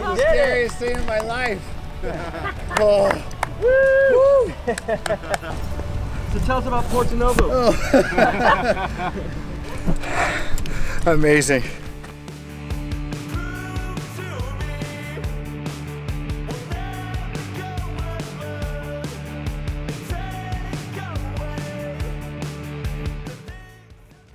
the scariest thing in my life. Oh. Woo. So tell us about Porto Novo. Oh. Amazing.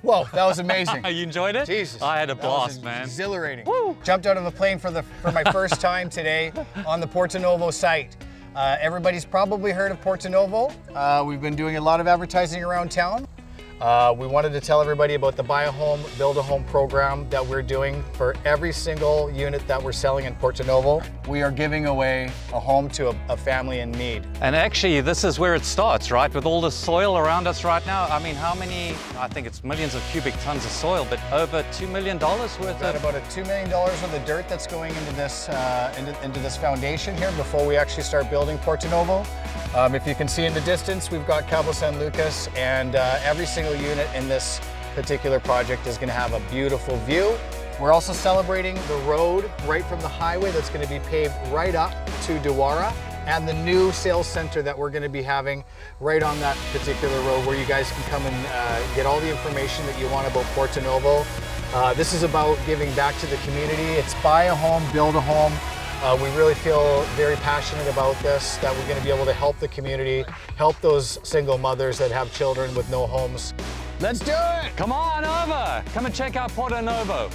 Whoa, that was amazing. You enjoyed it? Jesus. I had a That blast, was man. Exhilarating. Woo. Jumped out of a plane for my first time today on the Porto Novo site. Everybody's probably heard of Porto Novo. We've been doing a lot of advertising around town. We wanted to tell everybody about the Buy a Home, Build a Home program that we're doing for every single unit that we're selling in Porto Novo. We are giving away a home to a family in need. And actually, this is where it starts, right? With all the soil around us right now. I mean, how many, I think it's millions of cubic tons of soil, but over $2 million worth We've got of... about $2 million worth of dirt that's going into this into this foundation here before we actually start building Porto Novo. If you can see in the distance, we've got Cabo San Lucas, and every single unit in this particular project is going to have a beautiful view. We're also celebrating the road right from the highway that's going to be paved right up to Dewara, and the new sales center that we're going to be having right on that particular road, where you guys can come and get all the information that you want about Porto Novo. This is about giving back to the community. It's buy a home, build a home. We really feel very passionate about this, that we're going to be able to help the community, help those single mothers that have children with no homes. Let's do it! Come on over! Come and check out Porto Novo.